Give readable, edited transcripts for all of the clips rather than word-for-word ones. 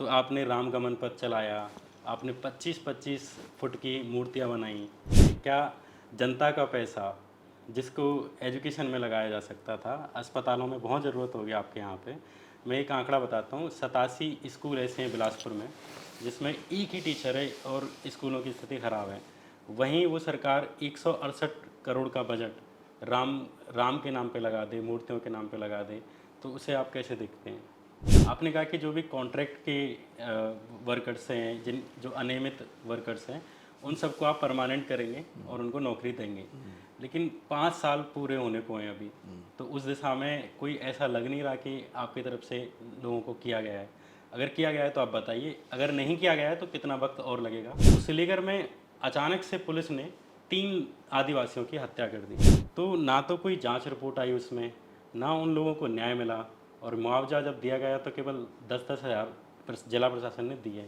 तो आपने रामगमन पथ चलाया, आपने 25-25 फुट की मूर्तियाँ बनाई। क्या जनता का पैसा जिसको एजुकेशन में लगाया जा सकता था, अस्पतालों में बहुत ज़रूरत होगी आपके यहाँ पे। मैं एक आंकड़ा बताता हूँ, 87 स्कूल ऐसे हैं बिलासपुर में, जिसमें एक ही टीचर है और स्कूलों की स्थिति ख़राब है। वहीं वो सरकार 168 करोड़ का बजट राम राम के नाम पे लगा दे, मूर्तियों के नाम पे लगा दे, तो उसे आप कैसे देखते हैं? आपने कहा कि जो भी कॉन्ट्रैक्ट के वर्कर्स हैं, जिन जो अनियमित वर्कर्स हैं, उन सबको आप परमानेंट करेंगे और उनको नौकरी देंगे। लेकिन 5 साल पूरे होने को हैं अभी, तो उस दिशा में कोई ऐसा लग नहीं रहा कि आपकी तरफ से लोगों को किया गया है? अगर किया गया है तो आप बताइए, अगर नहीं किया गया है तो कितना वक्त और लगेगा? श्रीनगर में अचानक से पुलिस ने 3 आदिवासियों की हत्या कर दी। तो ना तो कोई जांच रिपोर्ट आई उसमें, ना उन लोगों को न्याय मिला, और मुआवजा जब दिया गया तो केवल 10-10 हज़ार जिला प्रशासन ने दिए।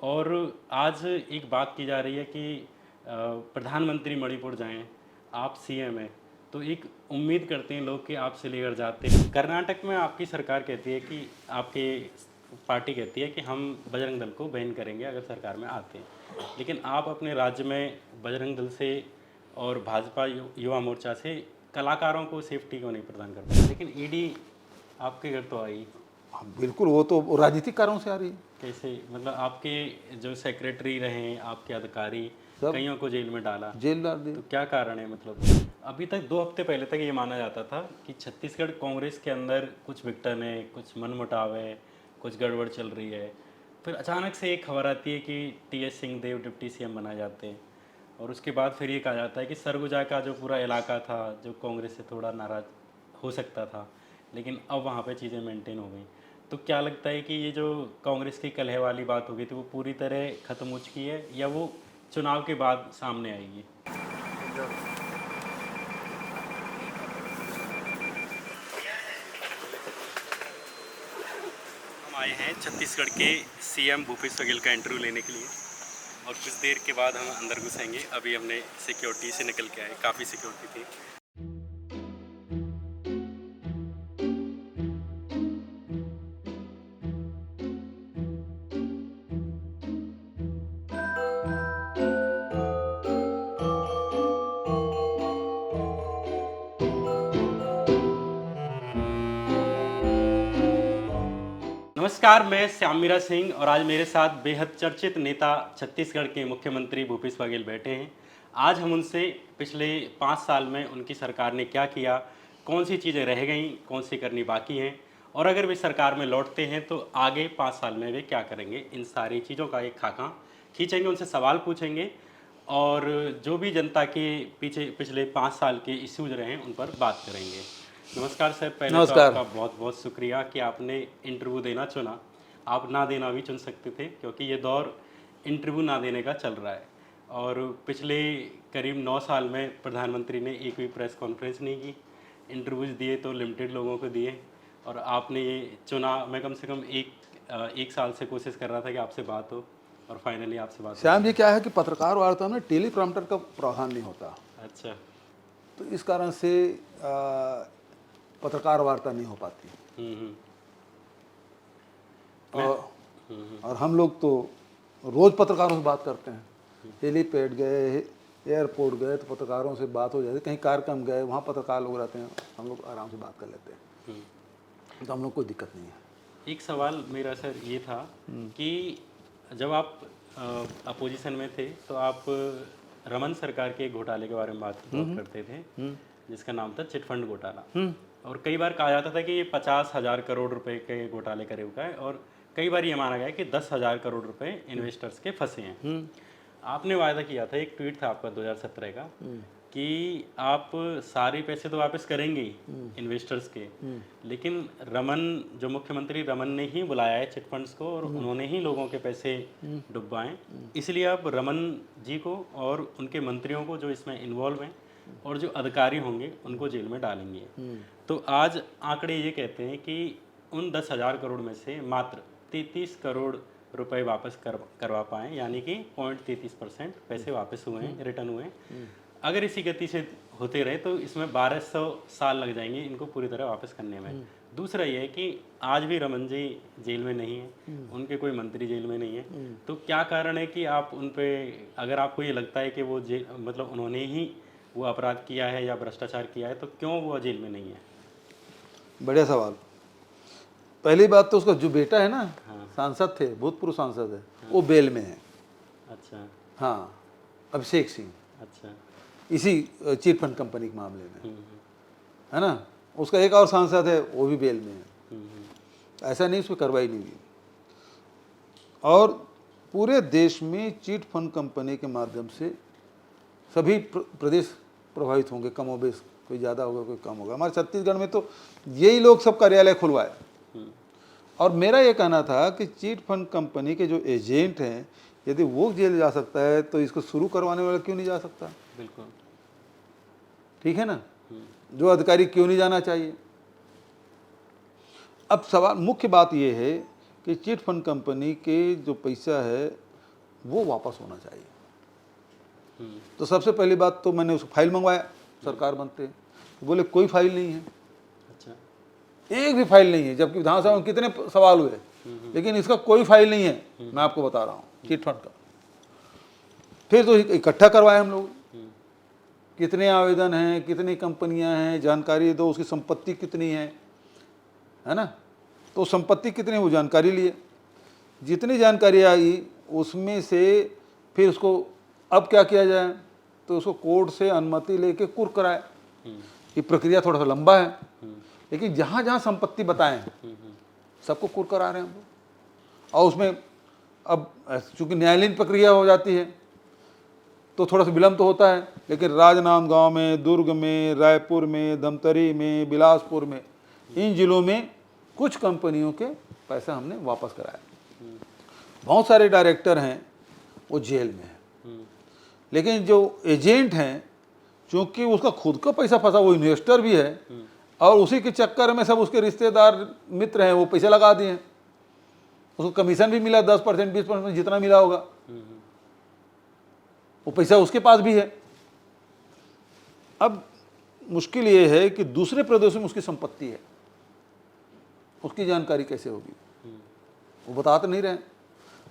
और आज एक बात की जा रही है कि प्रधानमंत्री मणिपुर जाएं, आप सीएम हैं, तो एक उम्मीद करते हैं लोग कि आप श्रीनगर जाते। कर्नाटक में आपकी सरकार कहती है कि आपके पार्टी कहती है कि हम बजरंग दल को बैन करेंगे अगर सरकार में आते हैं, लेकिन आप अपने राज्य में बजरंग दल से और भाजपा युवा मोर्चा से कलाकारों को सेफ्टी क्यों नहीं प्रदान करते? लेकिन ईडी आपके घर तो आई। हाँ, बिल्कुल, वो तो राजनीतिक कारणों से आ रही है। कैसे, मतलब आपके जो सेक्रेटरी रहे, आपके अधिकारी, सब कईयों को जेल में डाला, जेल डाल दिए। तो क्या कारण है? मतलब अभी तक 2 हफ्ते पहले तक ये माना जाता था कि छत्तीसगढ़ कांग्रेस के अंदर कुछ विघटन है, कुछ मनमुटाव है, कुछ गड़बड़ चल रही है। फिर अचानक से एक खबर आती है कि टीएस सिंहदेव डिप्टी सीएम बनाए जाते हैं, और उसके बाद फिर ये कहा जाता है कि सरगुजा का जो पूरा इलाका था, जो कांग्रेस से थोड़ा नाराज हो सकता था, लेकिन अब वहाँ पे चीज़ें मेंटेन हो गई। तो क्या लगता है कि ये जो कांग्रेस की कलह वाली बात हो गई थी, वो पूरी तरह ख़त्म हो चुकी है, या वो चुनाव के बाद सामने आएगी? हम आए हैं छत्तीसगढ़ के सीएम भूपेश बघेल का इंटरव्यू लेने के लिए, और कुछ देर के बाद हम अंदर घुसेंगे। अभी हमने सिक्योरिटी से निकल के आए, काफ़ी सिक्योरिटी थी। नमस्कार, मैं श्याम मीरा सिंह, और आज मेरे साथ बेहद चर्चित नेता छत्तीसगढ़ के मुख्यमंत्री भूपेश बघेल बैठे हैं। आज हम उनसे पिछले 5 साल में उनकी सरकार ने क्या किया, कौन सी चीज़ें रह गईं, कौन सी करनी बाकी हैं, और अगर वे सरकार में लौटते हैं तो आगे 5 साल में वे क्या करेंगे, इन सारी चीज़ों का एक खाका खींचेंगे, उनसे सवाल पूछेंगे, और जो भी जनता के पीछे पिछले 5 साल के इश्यूज रहे हैं उन पर बात करेंगे। नमस्कार सर, पहले तो नमस्कार। आपका बहुत बहुत शुक्रिया कि आपने इंटरव्यू देना चुना। आप ना देना भी चुन सकते थे, क्योंकि ये दौर इंटरव्यू ना देने का चल रहा है, और पिछले करीब 9 साल में प्रधानमंत्री ने एक भी प्रेस कॉन्फ्रेंस नहीं की। इंटरव्यूज़ दिए तो लिमिटेड लोगों को दिए, और आपने ये चुना। मैं कम से कम एक साल से कोशिश कर रहा था कि आपसे बात हो, और फाइनली आपसे बात हो श्याम गई। जी, क्या है कि पत्रकार वार्ता में टेलीप्रॉम्प्टर का प्रावधान नहीं होता, अच्छा। तो इस कारण से पत्रकार वार्ता नहीं हो पाती। हम्म। और हम लोग तो रोज पत्रकारों से बात करते हैं। हेलीपैड गए, एयरपोर्ट गए तो पत्रकारों से बात हो जाती है, कहीं कार्यक्रम गए वहाँ पत्रकार लोग रहते हैं, हम लोग आराम से बात कर लेते हैं, तो हम लोग कोई दिक्कत नहीं है। एक सवाल मेरा सर ये था कि जब आप अपोजिशन में थे तो आप रमन सरकार के घोटाले के बारे में बात बहुत करते थे, जिसका नाम था चिट फंड घोटाला। और कई बार कहा जाता था कि ये 50,000 करोड़ रुपए के घोटाले करे हुआ है, और कई बार ये माना गया है कि 10,000 करोड़ रुपए इन्वेस्टर्स के फंसे हैं। आपने वायदा किया था, एक ट्वीट था आपका 2017 का, कि आप सारे पैसे तो वापस करेंगे ही इन्वेस्टर्स के, लेकिन रमन, जो मुख्यमंत्री रमन ने ही बुलाया है चिट फंड्स को, और उन्होंने ही लोगों के पैसे डुबवाएं, इसलिए आप रमन जी को और उनके मंत्रियों को जो इसमें इन्वॉल्व हैं और जो अधिकारी होंगे उनको जेल में डालेंगे। तो आज आंकड़े ये कहते हैं कि उन 10,000 करोड़ में से मात्र 33 करोड़ रुपए वापस करवा पाएँ, यानी कि 0.33% पैसे वापस हुए हैं, रिटर्न हुए हैं। अगर इसी गति से होते रहे तो इसमें 1200 साल लग जाएंगे इनको पूरी तरह वापस करने में। दूसरा ये है कि आज भी रमन जी जेल में नहीं है, उनके कोई मंत्री जेल में नहीं है, तो क्या कारण है कि आप उन पे, अगर आपको ये लगता है कि वो जेल मतलब उन्होंने ही वो अपराध किया है या भ्रष्टाचार किया है, तो क्यों वो जेल में नहीं है? बढ़िया सवाल। पहली बात तो उसका जो बेटा है ना, हाँ। सांसद थे, भूतपूर्व सांसद है, वो बेल में है। अच्छा। हाँ, अभिषेक सिंह, अच्छा। इसी चिट फंड कंपनी के मामले में, हम्म, है ना। उसका एक और सांसद है, वो भी बेल में है। हम्म, ऐसा नहीं उसमें कार्रवाई नहीं हुई। और पूरे देश में चिट फंड कंपनी के माध्यम से सभी प्रदेश प्रभावित होंगे, कमोबेश, कोई ज़्यादा होगा कोई कम होगा। हमारे छत्तीसगढ़ में तो यही लोग सब कार्यालय खुलवाए। और मेरा ये कहना था कि चिट फंड कंपनी के जो एजेंट हैं, यदि वो जेल जा सकता है तो इसको शुरू करवाने वाला क्यों नहीं जा सकता? बिल्कुल। ठीक है ना, जो अधिकारी क्यों नहीं जाना चाहिए? अब सवाल, मुख्य बात यह है कि चिट फंड कंपनी के जो पैसा है वो वापस होना चाहिए। तो सबसे पहली बात तो मैंने उसको फाइल मंगवाया, सरकार बनते तो बोले कोई फाइल नहीं है। अच्छा। एक भी फाइल नहीं है, जबकि विधानसभा में कितने सवाल हुए, लेकिन इसका कोई फाइल नहीं है। मैं आपको बता रहा हूँ, चिट फंड का। फिर तो इकट्ठा करवाए हम लोग, कितने आवेदन हैं, कितनी कंपनियां हैं, जानकारी दो, उसकी संपत्ति कितनी है ना। तो संपत्ति कितनी, वो जानकारी लिए। जितनी जानकारी आई उसमें से फिर उसको अब क्या किया जाए, तो उसको कोर्ट से अनुमति लेके कुर्क कराए। ये प्रक्रिया थोड़ा सा लंबा है, लेकिन जहाँ जहाँ संपत्ति बताएं सबको कुर्क करा रहे हैं हम लोग। और उसमें अब चूंकि न्यायालयीन प्रक्रिया हो जाती है तो थोड़ा सा विलम्ब तो होता है, लेकिन राजनांदगांव में, दुर्ग में, रायपुर में, धमतरी में, बिलासपुर में, इन जिलों में कुछ कंपनियों के पैसा हमने वापस कराया। बहुत सारे डायरेक्टर हैं वो जेल में हैं, लेकिन जो एजेंट हैं, चूंकि उसका खुद का पैसा फंसा, वो इन्वेस्टर भी है और उसी के चक्कर में सब उसके रिश्तेदार मित्र हैं वो पैसा लगा दिए। उसको कमीशन भी मिला 10%, 20%, जितना मिला होगा, वो पैसा उसके पास भी है। अब मुश्किल ये है कि दूसरे प्रदेशों में उसकी संपत्ति है, उसकी जानकारी कैसे होगी? वो बता तो नहीं रहे।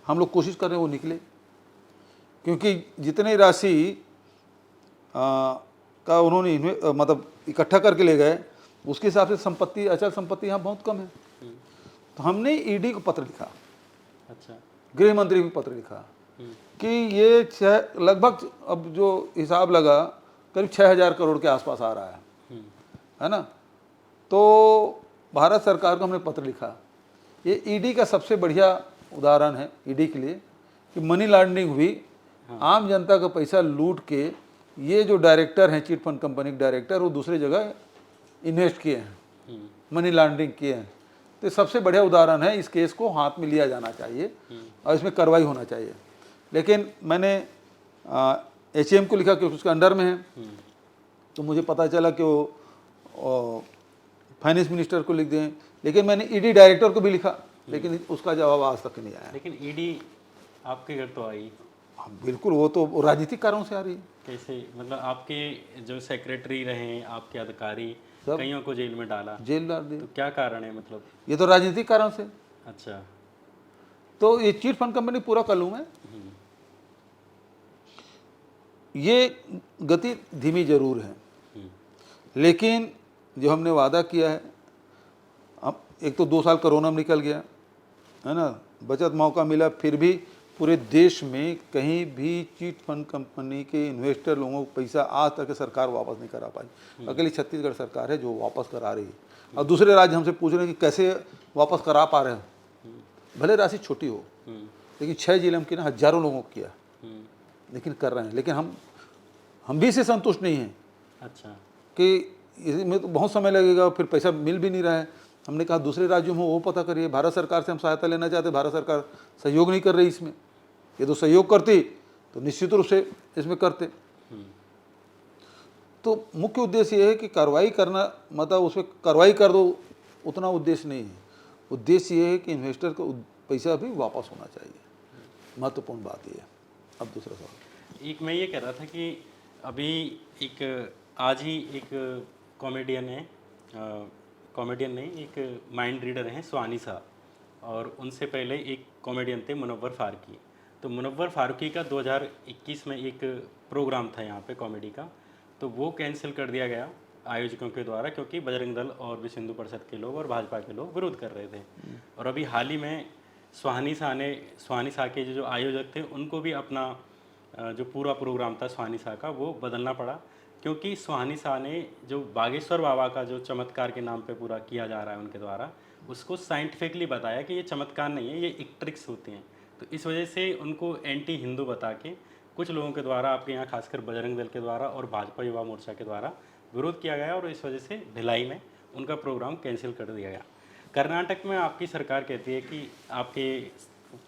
हम लोग कोशिश कर रहे हैं वो निकले, क्योंकि जितनी राशि का उन्होंने मतलब इकट्ठा करके ले गए, उसके हिसाब से संपत्ति, अचल संपत्ति यहाँ बहुत कम है। तो हमने ईडी को पत्र लिखा। अच्छा। गृह मंत्री को पत्र लिखा कि ये लगभग, अब जो हिसाब लगा, करीब 6,000 करोड़ के आसपास आ रहा है ना। तो भारत सरकार को हमने पत्र लिखा। ये ईडी का सबसे बढ़िया उदाहरण है ईडी के लिए कि मनी लॉन्ड्रिंग हुई, आम जनता का पैसा लूट के ये जो डायरेक्टर हैं, चिट फंड कंपनी के डायरेक्टर, वो दूसरी जगह इन्वेस्ट किए हैं, मनी लॉन्ड्रिंग किए हैं। तो सबसे बढ़िया उदाहरण है। इस केस को हाथ में लिया जाना चाहिए और इसमें कार्रवाई होना चाहिए। लेकिन मैंने HM को लिखा कि उसके अंडर में है, तो मुझे पता चला कि वो फाइनेंस मिनिस्टर को लिख दें, लेकिन मैंने ईडी डायरेक्टर को भी लिखा, लेकिन उसका जवाब आज तक नहीं आया। लेकिन ईडी आपके घर तो आई? हाँ बिल्कुल, वो तो राजनीतिक कारणों से आ रही है। कैसे, मतलब आपके जो सेक्रेटरी रहे, आपके अधिकारी, कईयों को जेल में डाला, जेल डाल दिया, तो क्या कारण है? मतलब ये तो राजनीतिक कारण से। अच्छा। तो ये चिट फंड कंपनी पूरा कर लूँ मैं, ये गति धीमी जरूर है, लेकिन जो हमने वादा किया है, अब एक तो 2 साल कोरोना में निकल गया है ना, बचत मौका मिला, फिर भी पूरे देश में कहीं भी चिट फंड कंपनी के इन्वेस्टर लोगों को पैसा आज तक सरकार वापस नहीं करा पाई। अकेली छत्तीसगढ़ सरकार है जो वापस करा रही है। और दूसरे राज्य हमसे पूछ रहे हैं कि कैसे वापस करा पा रहे हो। भले राशि छोटी हो, लेकिन 6 जिले में किया, हजारों लोगों को किया, लेकिन कर रहे हैं। लेकिन हम भी इससे संतुष्ट नहीं हैं। अच्छा। कि इसमें तो बहुत समय लगेगा, फिर पैसा मिल भी नहीं रहा है। हमने कहा दूसरे राज्यों में वो पता करिए। भारत सरकार से हम सहायता लेना चाहते, भारत सरकार सहयोग नहीं कर रही इसमें। ये तो सहयोग करती तो निश्चित रूप से इसमें करते। तो मुख्य उद्देश्य ये है कि कार्रवाई करना, मतलब उसमें कार्रवाई कर दो, उतना उद्देश्य नहीं है। उद्देश्य ये है कि इन्वेस्टर को पैसा भी वापस होना चाहिए। महत्वपूर्ण बात ये है। अब दूसरा सवाल, एक मैं ये कह रहा था कि अभी एक आज ही एक कॉमेडियन है कॉमेडियन नहीं, एक माइंड रीडर हैं सुहानी शाह, और उनसे पहले एक कॉमेडियन थे मुनव्वर फारूकी। तो मुनव्वर फारूकी का 2021 में एक प्रोग्राम था यहाँ पे कॉमेडी का, तो वो कैंसिल कर दिया गया आयोजकों के द्वारा, क्योंकि बजरंग दल और विश्व हिंदू परिषद के लोग और भाजपा के लोग विरोध कर रहे थे। और अभी हाल ही में सुहानी शाह के जो आयोजक थे उनको भी अपना जो पूरा प्रोग्राम था सुहानी शाह का वो बदलना पड़ा, क्योंकि सुहानी शाह ने जो बागेश्वर बाबा का जो चमत्कार के नाम पे पूरा किया जा रहा है उनके द्वारा, उसको साइंटिफिकली बताया कि ये चमत्कार नहीं है, ये एक ट्रिक्स होती हैं। तो इस वजह से उनको एंटी हिंदू बता के कुछ लोगों के द्वारा, आपके यहाँ खासकर बजरंग दल के द्वारा और भाजपा युवा मोर्चा के द्वारा विरोध किया गया, और इस वजह से भिलाई में उनका प्रोग्राम कैंसिल कर दिया गया। कर्नाटक में आपकी सरकार कहती है कि आपकी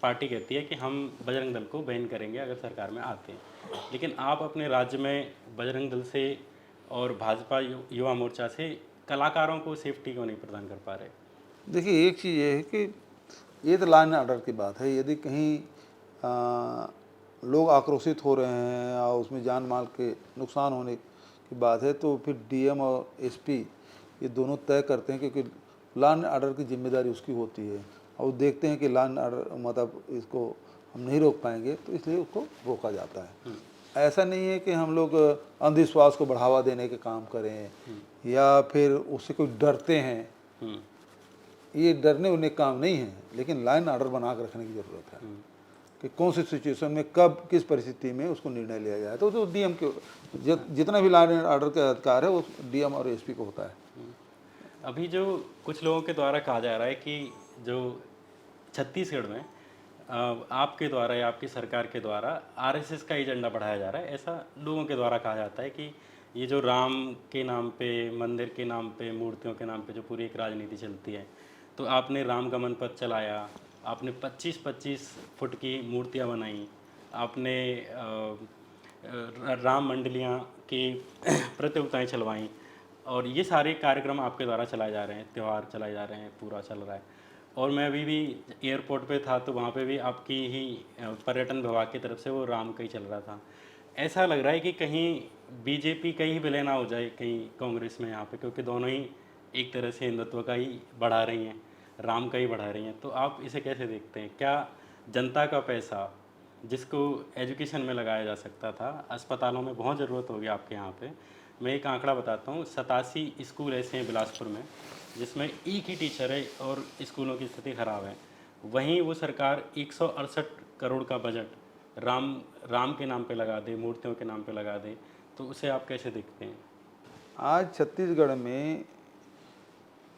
पार्टी कहती है कि हम बजरंग दल को बैन करेंगे अगर सरकार में आते हैं, लेकिन आप अपने राज्य में बजरंग दल से और भाजपा युवा मोर्चा से कलाकारों को सेफ्टी क्यों नहीं प्रदान कर पा रहे? देखिए, एक चीज़ ये है कि ये तो लॉ एंड ऑर्डर की बात है। यदि कहीं लोग आक्रोशित हो रहे हैं और उसमें जान माल के नुकसान होने की बात है, तो फिर डीएम और एसपी ये दोनों तय करते हैं, क्योंकि लॉ एंड ऑर्डर की जिम्मेदारी उसकी होती है। और वो देखते हैं कि लॉ एंड ऑर्डर मतलब इसको हम नहीं रोक पाएंगे, तो इसलिए उसको रोका जाता है। ऐसा नहीं है कि हम लोग अंधविश्वास को बढ़ावा देने के काम करें या फिर उससे कोई डरते हैं। ये डरने उन्हें काम नहीं है, लेकिन लाइन ऑर्डर बना कर रखने की ज़रूरत है कि कौन सी सिचुएशन में कब किस परिस्थिति में उसको निर्णय लिया जाए। तो डीएम के जितना भी लाइन ऑर्डर का अधिकार है वो डीएम और एसपी को होता है। अभी जो कुछ लोगों के द्वारा कहा जा रहा है कि जो छत्तीसगढ़ में आपके द्वारा या आपकी सरकार के द्वारा आरएसएस का एजेंडा बढ़ाया जा रहा है, ऐसा लोगों के द्वारा कहा जाता है कि ये जो राम के नाम पे, मंदिर के नाम पे, मूर्तियों के नाम पे जो पूरी एक राजनीति चलती है, तो आपने राम गमन पथ चलाया, आपने 25-25 फुट की मूर्तियां बनाई, आपने राम मंडलियां की प्रतियोगिताएं चलवाईं, और ये सारे कार्यक्रम आपके द्वारा चलाए जा रहे हैं, त्यौहार चलाए जा रहे हैं, पूरा चल रहा है। और मैं अभी भी एयरपोर्ट पे था तो वहाँ पे भी आपकी ही पर्यटन विभाग की तरफ से वो राम का ही चल रहा था। ऐसा लग रहा है कि कहीं बीजेपी का ही विलय ना हो जाए कहीं कांग्रेस में यहाँ पे, क्योंकि दोनों ही एक तरह से हिंदुत्व का ही बढ़ा रही हैं, राम का ही बढ़ा रही हैं। तो आप इसे कैसे देखते हैं? क्या जनता का पैसा जिसको एजुकेशन में लगाया जा सकता था, अस्पतालों में बहुत ज़रूरत होगी आपके यहाँ पे। मैं एक आंकड़ा बताता हूँ, 87 स्कूल ऐसे हैं बिलासपुर में जिसमें एक ही टीचर है और स्कूलों की स्थिति ख़राब है। वहीं वो सरकार 168 करोड़ का बजट राम के नाम पे लगा दे, मूर्तियों के नाम पे लगा दे, तो उसे आप कैसे देखते हैं? आज छत्तीसगढ़ में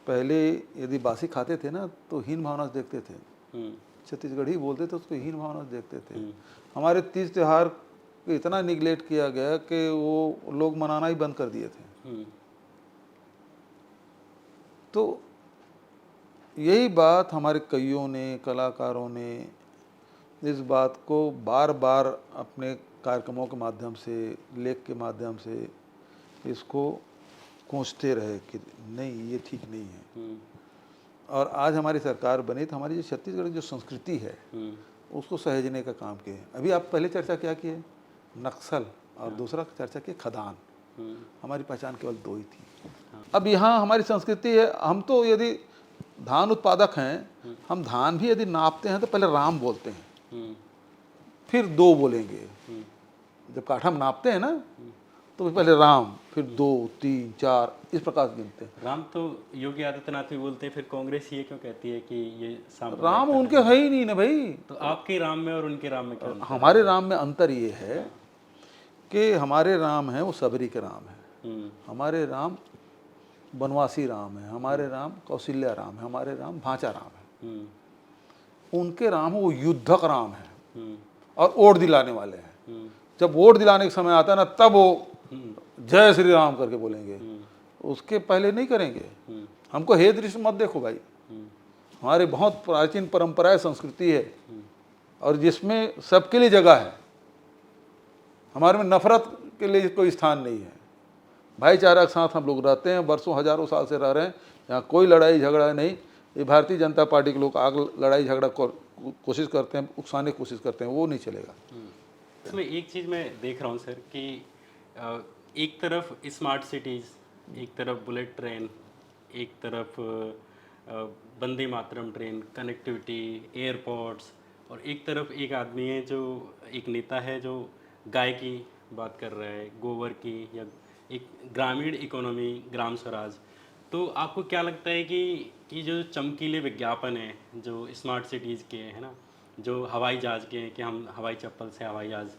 पहले यदि बासी खाते थे ना तो हीन भावना से देखते थे। छत्तीसगढ़ी बोलते थे, उसको हीन भावना से देखते थे। हमारे तीज त्यौहार को इतना निगलेक्ट किया गया कि वो लोग मनाना ही बंद कर दिए थे। तो यही बात हमारे कइयों ने, कलाकारों ने इस बात को बार बार अपने कार्यक्रमों के माध्यम से, लेख के माध्यम से इसको कोसते रहे कि नहीं, ये ठीक नहीं है। और आज हमारी सरकार बनी तो हमारी जो छत्तीसगढ़ की जो संस्कृति है उसको सहेजने का काम किए। अभी आप पहले चर्चा क्या किए, नक्सल, और दूसरा चर्चा किए खदान। हमारी पहचान केवल दो ही थी। अब यहाँ हमारी संस्कृति है, हम तो यदि धान उत्पादक हैं, हम धान भी यदि नापते हैं तो पहले राम बोलते हैं, फिर दो बोलेंगे। जब काठा हम नापते हैं ना तो पहले राम, फिर 2, 3, 4 इस प्रकार से गिनते हैं। राम तो योगी आदित्यनाथ भी बोलते हैं, फिर कांग्रेस ये क्यों कहती है कि ये राम उनके है ही नहीं ना भाई। तो आपके राम में और उनके राम में क्या अंतर? हमारे राम में अंतर ये है कि हमारे राम हैं वो सबरी के राम हैं, हमारे राम वनवासी राम है, हमारे राम कौशल्या राम है, हमारे राम भांचा राम है। उनके राम वो युद्धक राम है और वोट दिलाने वाले हैं। जब वोट दिलाने का समय आता है ना तब वो जय श्री राम करके बोलेंगे, उसके पहले नहीं करेंगे। हमको हे दृष्टि मत देखो भाई, हमारे बहुत प्राचीन परंपराएं, संस्कृति है और जिसमें सबके लिए जगह है। हमारे में नफरत के लिए कोई स्थान नहीं है। भाईचारा के साथ हम लोग रहते हैं, वर्षों हजारों साल से रह रहे हैं। यहाँ कोई लड़ाई झगड़ा नहीं। ये भारतीय जनता पार्टी के लोग आग लड़ाई झगड़ा कोशिश करते हैं, उकसाने की कोशिश करते हैं, वो नहीं चलेगा। इसमें एक चीज़ मैं देख रहा हूँ सर कि एक तरफ स्मार्ट सिटीज़, एक तरफ बुलेट ट्रेन, एक तरफ Vande Mataram train, connectivity, airports, और एक तरफ एक आदमी है जो एक नेता है जो गाय की बात कर रहा है, गोबर की, या एक ग्रामीण इकोनॉमी, ग्राम स्वराज। तो आपको क्या लगता है कि जो चमकीले विज्ञापन हैं जो स्मार्ट सिटीज़ के हैं ना, जो हवाई जहाज़ के हैं कि हम हवाई चप्पल से हवाई जहाज़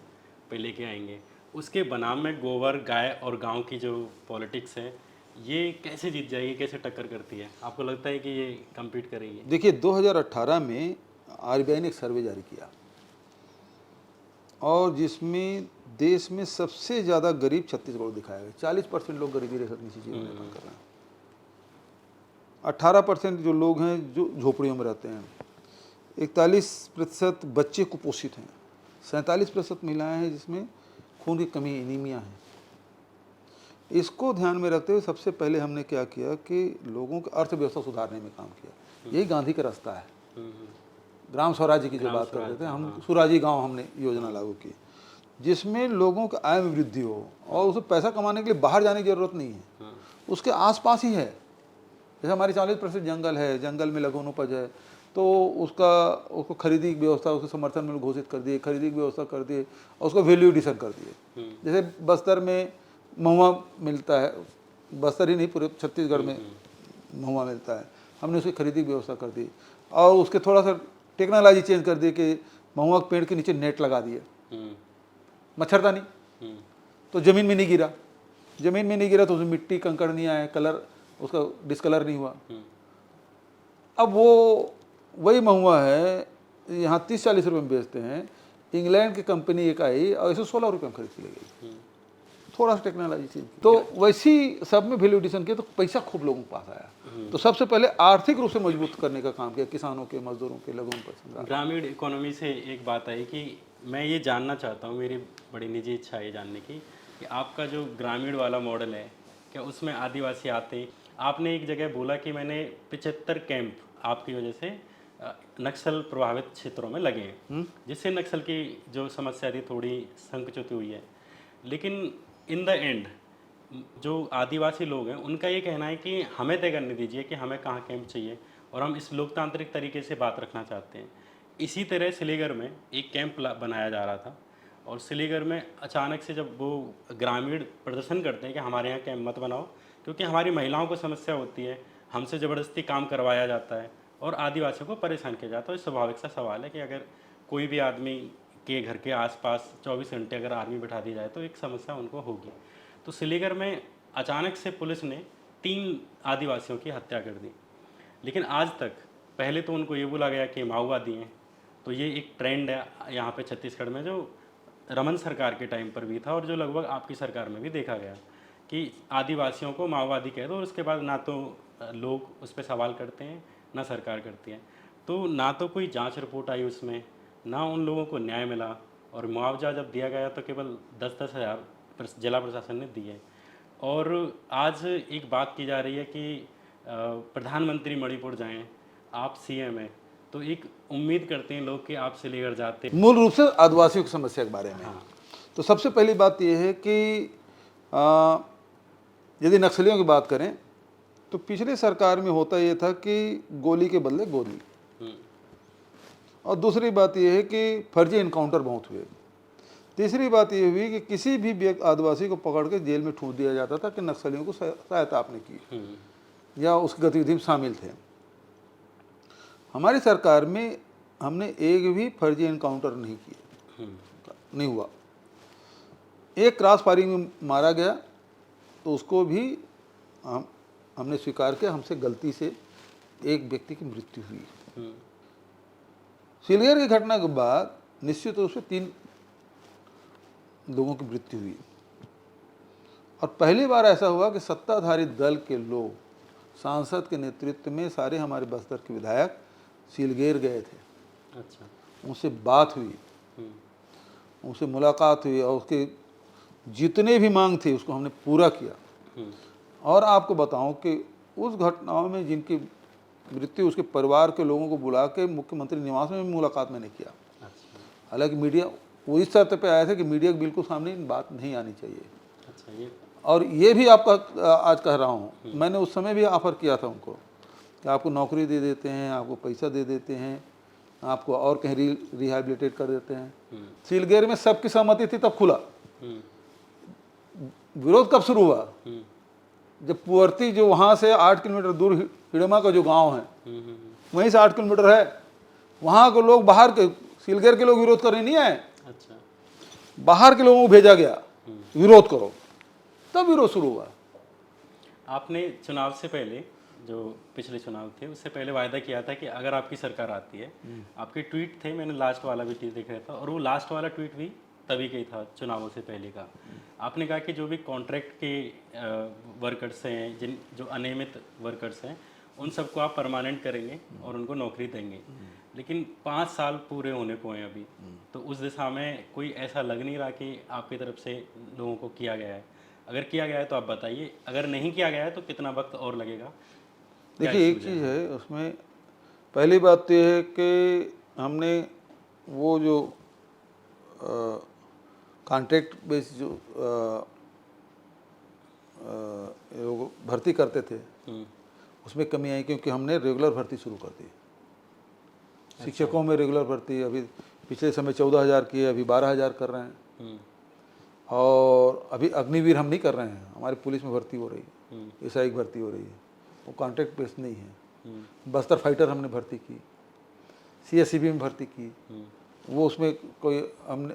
पे लेके आएंगे, उसके बनाम में गोबर, गाय और गांव की जो पॉलिटिक्स है, ये कैसे जीत जाएगी, कैसे टक्कर करती है? आपको लगता है कि ये कम्पीट करेगी? देखिए 2018 में आरबीआई ने एक सर्वे जारी किया और जिसमें देश में सबसे ज़्यादा गरीब छत्तीसगढ़ दिखाया गया। 40% लोग गरीबी रेखा के नीचे जीवन यापन कर रहे हैं। 18% जो लोग हैं जो झोपड़ियों में रहते हैं। 41% बच्चे कुपोषित हैं। 47% महिलाएं हैं जिसमें खून की कमी, एनीमिया है। इसको ध्यान में रखते हुए सबसे पहले हमने क्या किया कि लोगों की अर्थव्यवस्था सुधारने में काम किया। यही गांधी का रास्ता है। ग्राम स्वराज्य की जो बात करते थे हम, सुराजी गांव हमने योजना लागू की जिसमें लोगों की आय में वृद्धि हो और उसे पैसा कमाने के लिए बाहर जाने की जरूरत नहीं है, उसके आसपास ही है। जैसे हमारी 40% जंगल है, जंगल में लघुनोपज है, तो उसको खरीदी की व्यवस्था, उसके समर्थन में घोषित कर दिए, खरीदी की व्यवस्था कर दिए और उसको वैल्यू एडिशन कर दिए। जैसे बस्तर में महुआ मिलता है, बस्तर ही नहीं पूरे छत्तीसगढ़ में महुआ मिलता है, हमने उसकी खरीदी की व्यवस्था कर दी और उसके थोड़ा सा टेक्नोलॉजी चेंज कर दी कि महुआ के पेड़ के नीचे नेट लगा दिए, मच्छरदानी, तो ज़मीन में नहीं गिरा। ज़मीन में नहीं गिरा तो उसमें मिट्टी कंकड़ नहीं आए, कलर उसका डिस्कलर नहीं हुआ। अब वो वही महुआ है, यहाँ 30-40 रुपये में बेचते हैं। इंग्लैंड की कंपनी एक आई और इसे 16 रुपये में खरीद के ले गई। थोड़ा सा टेक्नोलॉजी चेंज, तो वैसी सब में वैल्यू एडिशन किया तो पैसा खूब लोगों के पास आया। तो सबसे पहले आर्थिक रूप से मजबूत करने का काम किया, किसानों के, मजदूरों के, लघु ग्रामीण इकोनॉमी से एक बात आई कि मैं ये जानना चाहता हूँ, मेरी बड़ी निजी इच्छा है जानने की कि आपका जो ग्रामीण वाला मॉडल है, क्या उसमें आदिवासी आते हैं? आपने एक जगह बोला कि मैंने 75 कैंप आपकी वजह से नक्सल प्रभावित क्षेत्रों में लगे हैं, जिससे नक्सल की जो समस्या थी थोड़ी संकुचित हुई है। लेकिन इन द एंड जो आदिवासी लोग हैं उनका ये कहना है कि हमें तय करने दीजिए कि हमें कहाँ कैंप चाहिए और हम इस लोकतांत्रिक तरीके से बात रखना चाहते हैं। इसी तरह सिलीगुड़ी में एक कैंप बनाया जा रहा था और सिलीगुड़ी में अचानक से जब वो ग्रामीण प्रदर्शन करते हैं कि हमारे यहाँ कैंप मत बनाओ क्योंकि हमारी महिलाओं को समस्या होती है, हमसे ज़बरदस्ती काम करवाया जाता है और आदिवासियों को परेशान किया जाता है। स्वाभाविक सा सवाल है कि अगर कोई भी आदमी के घर के आसपास 24 घंटे अगर आर्मी बैठा दी जाए तो एक समस्या उनको होगी। तो सिलीगुड़ी में अचानक से पुलिस ने 3 आदिवासियों की हत्या कर दी, लेकिन आज तक पहले तो उनको ये बोला गया कि माओवादी हैं। तो ये एक ट्रेंड है यहाँ पे छत्तीसगढ़ में जो रमन सरकार के टाइम पर भी था और जो लगभग आपकी सरकार में भी देखा गया कि आदिवासियों को माओवादी कह दो और उसके बाद ना तो लोग उस पर सवाल करते हैं ना सरकार करती है। तो ना तो कोई जांच रिपोर्ट आई उसमें, ना उन लोगों को न्याय मिला और मुआवजा जब दिया गया तो केवल 10-10 हज़ार जिला प्रशासन ने दिए। और आज एक बात की जा रही है कि प्रधानमंत्री मणिपुर जाएं, आप सीएम हैं, तो एक उम्मीद करते हैं लोग कि आप सिलीगुड़ी जाते। मूल रूप से आदिवासियों की समस्या के बारे में। तो सबसे पहली बात यह है कि यदि नक्सलियों की बात करें तो पिछले सरकार में होता यह था कि गोली के बदले गोली, और दूसरी बात यह है कि फर्जी इनकाउंटर बहुत हुए। तीसरी बात यह हुई कि किसी भी आदिवासी को पकड़ के जेल में ठूस दिया जाता था कि नक्सलियों को सहायता आपने की या उसकी गतिविधि में शामिल थे। हमारी सरकार में हमने एक भी फर्जी इनकाउंटर नहीं किया, नहीं हुआ। एक क्रॉस फायरिंग में मारा गया तो उसको भी हमने स्वीकार किया, हमसे गलती से एक व्यक्ति की मृत्यु हुई। सिलीगुड़ी की घटना के बाद निश्चित रूप से 3 लोगों की मृत्यु हुई और पहली बार ऐसा हुआ कि सत्ताधारी दल के लोग सांसद के नेतृत्व में सारे हमारे बस्तर के विधायक सिलीगुड़ी गए थे। अच्छा। उनसे बात हुई, उनसे मुलाकात हुई और उसके जितने भी मांग थे उसको हमने पूरा किया। और आपको बताऊं कि उस घटनाओं में जिनकी मृत्यु, उसके परिवार के लोगों को बुला के मुख्यमंत्री निवास में भी मुलाकात मैंने किया। हालांकि मीडिया वो इस शर्त पे आया था कि मीडिया के बिल्कुल सामने बात नहीं आनी चाहिए। अच्छा, ये और ये भी आपका आज कह रहा हूँ, मैंने उस समय भी ऑफ़र किया था उनको कि आपको नौकरी दे देते हैं, आपको पैसा दे देते हैं, आपको और कहीं रिहैबिलिटेट कर देते हैं। सीलगेर में सबकी सहमति थी तब खुला। विरोध कब शुरू हुआ? जब पुअर्ती जो वहाँ से 8 किलोमीटर दूर हिड़मा का जो गांव है, वहीं से 8 किलोमीटर है, वहाँ के लोग बाहर के, सीलगेर के लोग विरोध करने नहीं आए, अच्छा, बाहर के लोगों को भेजा गया, विरोध करो, तब विरोध शुरू हुआ। आपने चुनाव से पहले, जो पिछले चुनाव थे उससे पहले वायदा किया था कि अगर आपकी सरकार आती है, आपके ट्वीट थे, मैंने लास्ट वाला भी ट्वीट देख रहा था, और वो लास्ट वाला ट्वीट भी तभी का ही था, चुनावों से पहले का। आपने कहा कि जो भी कॉन्ट्रैक्ट के वर्कर्स हैं, जिन जो अनियमित वर्कर्स हैं, उन सबको आप परमानेंट करेंगे और उनको नौकरी देंगे। लेकिन 5 साल पूरे होने को हैं अभी, तो उस दिशा में कोई ऐसा लग नहीं रहा कि आपकी तरफ से लोगों को किया गया है। अगर किया गया है तो आप बताइए, अगर नहीं किया गया है तो कितना वक्त और लगेगा? देखिए, एक चीज़ है उसमें, पहली बात तो ये है कि हमने वो जो कॉन्ट्रैक्ट बेस जो लोग भर्ती करते थे, उसमें कमी आई, क्योंकि हमने रेगुलर भर्ती शुरू कर दी। शिक्षकों में रेगुलर भर्ती अभी पिछले समय 14,000 की है, अभी 12,000 कर रहे हैं। और अभी अग्निवीर हम नहीं कर रहे हैं, हमारी पुलिस में भर्ती हो रही है, एसआई की भर्ती हो रही है, वो कॉन्ट्रैक्ट बेस नहीं है। बस्तर फाइटर हमने भर्ती की, सीएससीबी में भर्ती की, वो उसमें कोई हमने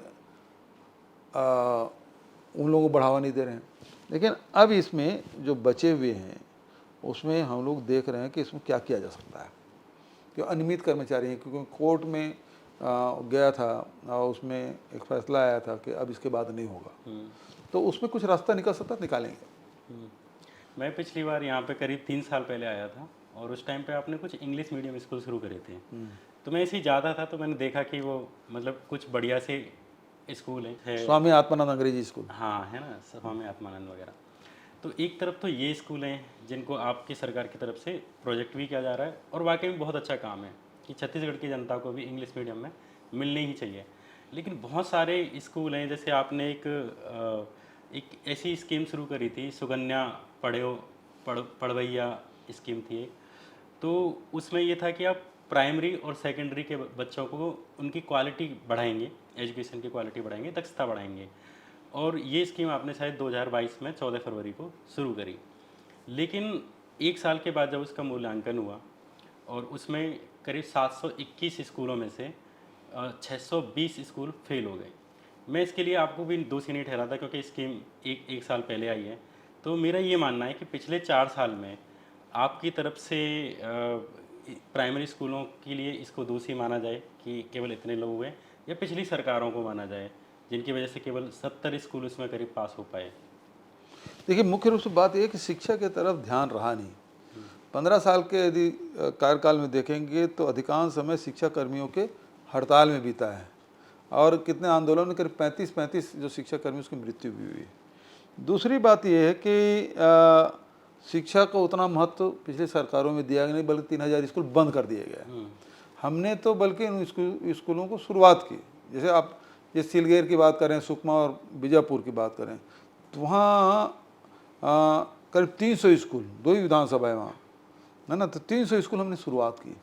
उन लोगों को बढ़ावा नहीं दे रहे हैं। लेकिन अब इसमें जो बचे हुए हैं उसमें हम लोग देख रहे हैं कि इसमें क्या किया जा सकता है, कि अनियमित कर्मचारी हैं, क्योंकि कोर्ट में गया था और उसमें एक फैसला आया था कि अब इसके बाद नहीं होगा, तो उसमें कुछ रास्ता निकल सकता, निकालेंगे। मैं पिछली बार यहाँ पे करीब 3 साल पहले आया था, और उस टाइम पे आपने कुछ इंग्लिश मीडियम स्कूल शुरू करे थे। तो मैं ऐसे ही ज़्यादा था, तो मैंने देखा कि वो मतलब कुछ बढ़िया से स्कूल है। स्वामी आत्मानंद अंग्रेजी स्कूल, हाँ, है ना, स्वामी आत्मानंद वगैरह। तो एक तरफ तो ये स्कूल हैं जिनको आपकी सरकार की तरफ से प्रोजेक्ट भी किया जा रहा है, और वाकई में बहुत अच्छा काम है कि छत्तीसगढ़ की जनता को भी इंग्लिश मीडियम में मिलनी ही चाहिए। लेकिन बहुत सारे स्कूल हैं, जैसे आपने एक ऐसी स्कीम शुरू करी थी, सुकन्या पढ़वैया स्कीम थी एक, तो उसमें ये था कि आप प्राइमरी और सेकेंडरी के बच्चों को उनकी क्वालिटी बढ़ाएंगे, एजुकेशन की क्वालिटी बढ़ाएंगे, दक्षता बढ़ाएंगे। और ये स्कीम आपने शायद 2022 में 14 फरवरी को शुरू करी। लेकिन 1 साल के बाद जब उसका मूल्यांकन हुआ, और उसमें करीब 721 स्कूलों में से 620 स्कूल फेल हो गए। मैं इसके लिए आपको भी दोषी नहीं ठहराता, क्योंकि स्कीम एक साल पहले आई है। तो मेरा ये मानना है कि पिछले 4 साल में आपकी तरफ से प्राइमरी स्कूलों के लिए इसको दोषी माना जाए कि केवल इतने लोग हुए, या पिछली सरकारों को माना जाए जिनकी वजह से केवल 70 स्कूल उसमें करीब पास हो पाए? देखिए, मुख्य रूप से बात यह है कि शिक्षा की तरफ ध्यान रहा नहीं। 15 साल के यदि कार्यकाल में देखेंगे तो अधिकांश समय शिक्षा कर्मियों के हड़ताल में बीता है, और कितने आंदोलन में करीब 35 जो शिक्षा कर्मी उसकी मृत्यु भी हुई। दूसरी बात यह है कि शिक्षा को उतना महत्व पिछली सरकारों में दिया नहीं, बल्कि 3,000 स्कूल बंद कर दिए गए। हमने तो बल्कि उन स्कूलों को शुरुआत की, जैसे आप जिस सीलगेर की बात करें, सुकमा और बीजापुर की बात करें, तो वहाँ करीब 300 स्कूल, 2 ही विधानसभा है वहाँ, है ना, तो 300 स्कूल हमने शुरुआत की।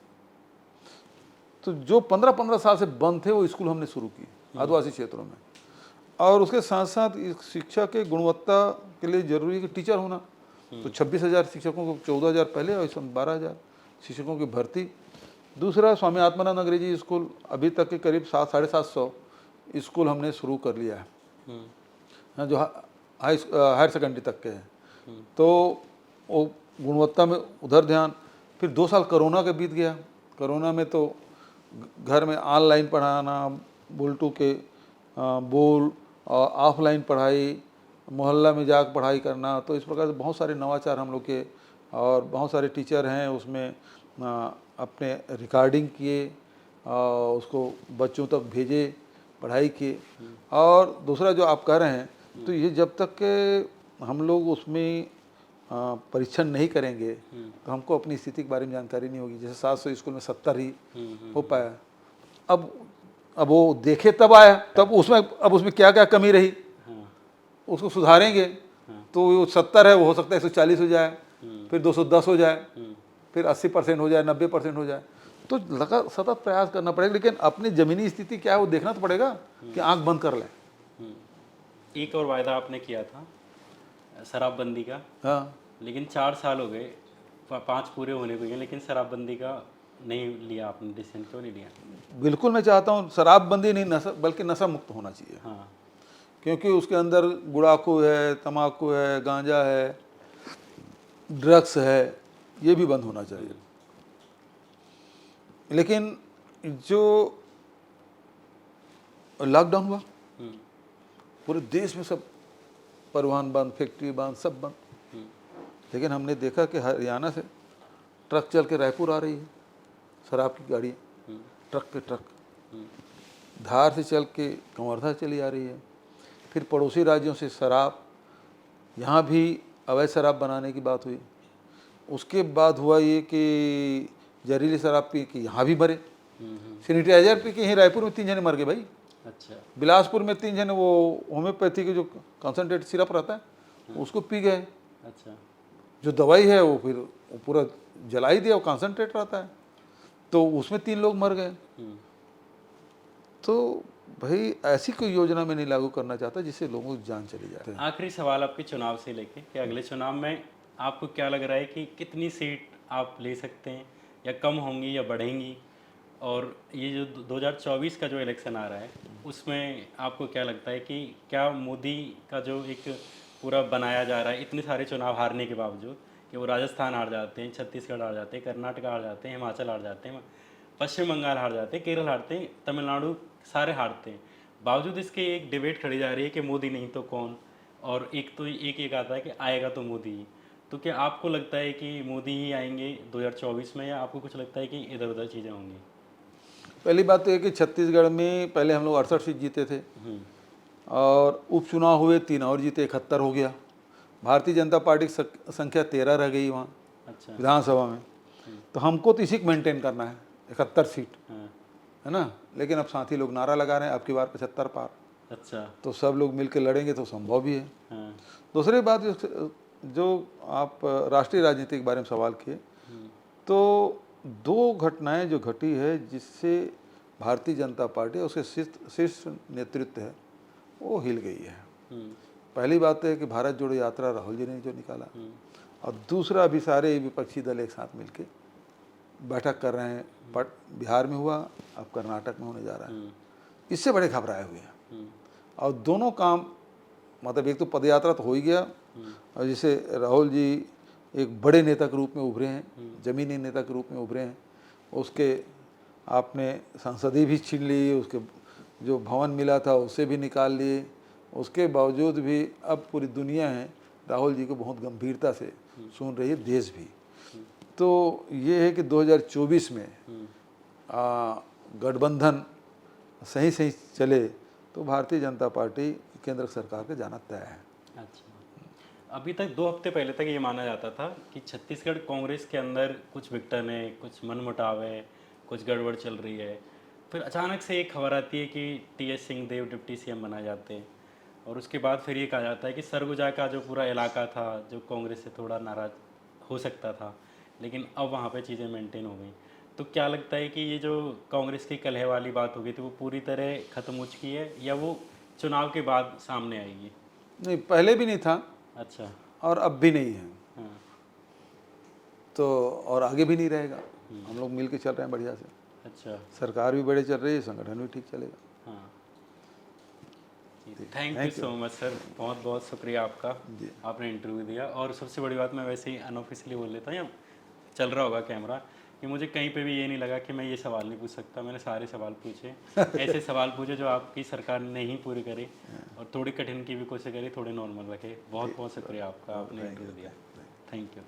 तो जो 15-15 साल से बंद थे वो स्कूल हमने शुरू की आदिवासी क्षेत्रों में। और उसके साथ साथ इस शिक्षा के गुणवत्ता के लिए जरूरी है कि टीचर होना। तो 26,000 शिक्षकों को 14,000 पहले और इसमें 12,000 शिक्षकों की भर्ती। दूसरा, स्वामी आत्मानंद अंग्रेजी स्कूल, अभी तक के करीब 700-750 स्कूल हमने शुरू कर लिया है, जो हायर सेकेंडरी तक के हैं। तो वो गुणवत्ता में उधर ध्यान। फिर 2 साल कोरोना के बीत गया। कोरोना में तो घर में ऑनलाइन पढ़ाना, बुलटू के बोल, और ऑफलाइन पढ़ाई, मोहल्ला में जाकर पढ़ाई करना, तो इस प्रकार से बहुत सारे नवाचार हम लोग के, और बहुत सारे टीचर हैं उसमें अपने रिकॉर्डिंग किए और उसको बच्चों तक भेजे, पढ़ाई की। और दूसरा जो आप कह रहे हैं, तो ये जब तक के हम लोग उसमें परीक्षण नहीं करेंगे तो हमको अपनी स्थिति के बारे में जानकारी नहीं होगी। जैसे 700 स्कूल में 70 ही हो पाया। अब वो देखे तब आया, तब उसमें क्या क्या कमी रही उसको सुधारेंगे, तो वो 70 है, वो हो सकता है 140 हो जाए, फिर 210 हो जाए, फिर 80% हो जाए, 90% हो जाए। तो लगा सतत प्रयास करना पड़ेगा, लेकिन अपनी ज़मीनी स्थिति क्या है वो देखना तो पड़ेगा कि आंख बंद कर लें। एक और वायदा आपने किया था शराबबंदी का, हाँ, लेकिन 4 साल हो गए, 5 पूरे होने को गए, लेकिन शराबबंदी का नहीं लिया आपने डिसीजन, क्यों नहीं लिया? बिल्कुल मैं चाहता हूँ शराबबंदी नहीं, नशा बल्कि नशा मुक्त होना चाहिए, हाँ। क्योंकि उसके अंदर गुड़ाखू है, तम्बाकू है, गांजा है, ड्रग्स है, ये भी बंद होना चाहिए। लेकिन जो लॉकडाउन हुआ, पूरे देश में सब परिवहन बंद, फैक्ट्री बंद, सब बंद। लेकिन हमने देखा कि हरियाणा से ट्रक चल के रायपुर आ रही है, शराब की गाड़ी, ट्रक पे ट्रक, धार से चल के कंवर्धा चली आ रही है। फिर पड़ोसी राज्यों से शराब, यहाँ भी अवैध शराब बनाने की बात हुई। उसके बाद हुआ ये कि जहरीली शराब पी के यहाँ भी मरे, सैनिटाइजर पी के यहीं रायपुर में 3 जने मर गए भाई। अच्छा। बिलासपुर में 3 जने वो होम्योपैथी के जो कंसनट्रेट सिरप रहता है उसको पी गए। अच्छा। जो दवाई है वो फिर वो पूरा जला ही दिया, वो कंसनट्रेट रहता है, तो उसमें 3 लोग मर गए। तो भाई ऐसी कोई योजना मैं नहीं लागू करना चाहता जिससे लोगों की जान चली जाए। आखिरी सवाल आपके चुनाव से लेके कि अगले चुनाव में आपको क्या लग रहा है कि कितनी सीट आप ले सकते हैं, या कम होंगी या बढ़ेंगी? और ये जो 2024 का जो इलेक्शन आ रहा है उसमें आपको क्या लगता है कि क्या मोदी का जो एक पूरा बनाया जा रहा है, इतने सारे चुनाव हारने के बावजूद, कि वो राजस्थान हार जाते हैं, छत्तीसगढ़ हार जाते हैं, कर्नाटक हार जाते हैं, हिमाचल हार जाते हैं, पश्चिम बंगाल हार जाते हैं, केरल हारते हैं, तमिलनाडु, सारे हारते हैं, बावजूद इसके एक डिबेट खड़ी जा रही है कि मोदी नहीं तो कौन, और एक आता है कि आएगा तो मोदी ही। तो क्या आपको लगता है कि मोदी ही आएंगे 2024 में, या आपको कुछ लगता है कि इधर उधर चीज़ें होंगी? पहली बात तो ये कि छत्तीसगढ़ में पहले हम लोग 68 सीट जीते थे, और उपचुनाव हुए 3 और जीते, 71 हो गया। भारतीय जनता पार्टी की संख्या 13 रह गई वहाँ। अच्छा। विधानसभा में। तो हमको तो इसी को मेंटेन करना है, 71 सीट, है ना। लेकिन अब साथी लोग नारा लगा रहे हैं अब की बार 75 पार। अच्छा। तो सब लोग मिलकर लड़ेंगे तो संभव भी है। हाँ। दूसरी बात जो आप राष्ट्रीय राजनीति के बारे में सवाल किए, तो 2 घटनाएं जो घटी है जिससे भारतीय जनता पार्टी उसके शीर्ष नेतृत्व है वो हिल गई है। पहली बात है कि भारत जोड़ो यात्रा राहुल जी ने जो निकाला, और दूसरा अभी सारे विपक्षी दल एक साथ मिलके बैठक कर रहे हैं। बिहार में हुआ, अब कर्नाटक में होने जा रहा है। इससे बड़े घबराए हुए हैं, और दोनों काम मतलब एक तो पदयात्रा तो हो ही गया, और जैसे राहुल जी एक बड़े नेता के रूप में उभरे हैं, जमीनी नेता के रूप में उभरे हैं। उसके आपने संसदीय भी छीन ली, उसके जो भवन मिला था उसे भी निकाल लिए। उसके बावजूद भी अब पूरी दुनिया है राहुल जी को बहुत गंभीरता से सुन रही है, देश भी। तो ये है कि 2024 में गठबंधन सही सही चले तो भारतीय जनता पार्टी केंद्र सरकार के जाना तय है। अच्छा। अभी तक 2 हफ्ते पहले तक ये माना जाता था कि छत्तीसगढ़ कांग्रेस के अंदर कुछ विघटन है, कुछ मनमुटाव है, कुछ गड़बड़ चल रही है। फिर अचानक से एक खबर आती है कि टी.एस. सिंहदेव डिप्टी सीएम बनाए जाते हैं, और उसके बाद फिर ये कहा जाता है कि सरगुजा का जो पूरा इलाका था जो कांग्रेस से थोड़ा नाराज हो सकता था, लेकिन अब वहाँ पे चीज़ें मेंटेन हो गई। तो क्या लगता है कि ये जो कांग्रेस की कलह वाली बात हो गई थी वो पूरी तरह ख़त्म हो चुकी है, या वो चुनाव के बाद सामने आएगी? नहीं, पहले भी नहीं था। अच्छा। और अब भी नहीं है। हाँ। तो और आगे भी नहीं रहेगा। हम लोग मिल के चल रहे हैं बढ़िया से। अच्छा। सरकार भी बड़े चल रही है, संगठन भी ठीक चलेगा। हाँ। Thank you so much sir, बहुत बहुत शुक्रिया आपका, आपने इंटरव्यू दिया। और सबसे बड़ी बात, मैं वैसे ही अनऑफिशियली बोल लेता हूँ, या चल रहा होगा कैमरा, कि मुझे कहीं पे भी ये नहीं लगा कि मैं ये सवाल नहीं पूछ सकता। मैंने सारे सवाल पूछे, ऐसे सवाल पूछे जो आपकी सरकार ने नहीं पूरी करे, और थोड़ी कठिन की भी कोशिश करी, थोड़े नॉर्मल रखे। बहुत बहुत शुक्रिया आपका, आपने इंटरव्यू दिया। Thank you.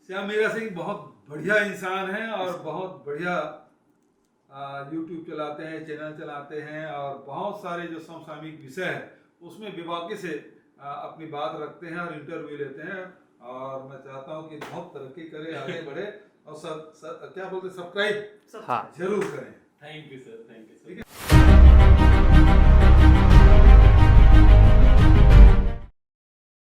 श्याम मीरा सिंह बहुत बढ़िया इंसान है, और बहुत बढ़िया यूट्यूब चलाते हैं, चैनल चलाते हैं, और बहुत सारे जो समसामयिक विषय है उसमें बेबाकी से अपनी बात रखते हैं और इंटरव्यू लेते हैं। और मैं चाहता हूं कि बहुत तरक्की करे, आगे बढ़े, और क्या बोलते, सब्सक्राइब हाँ जरूर करें। Thank you sir, thank you sir.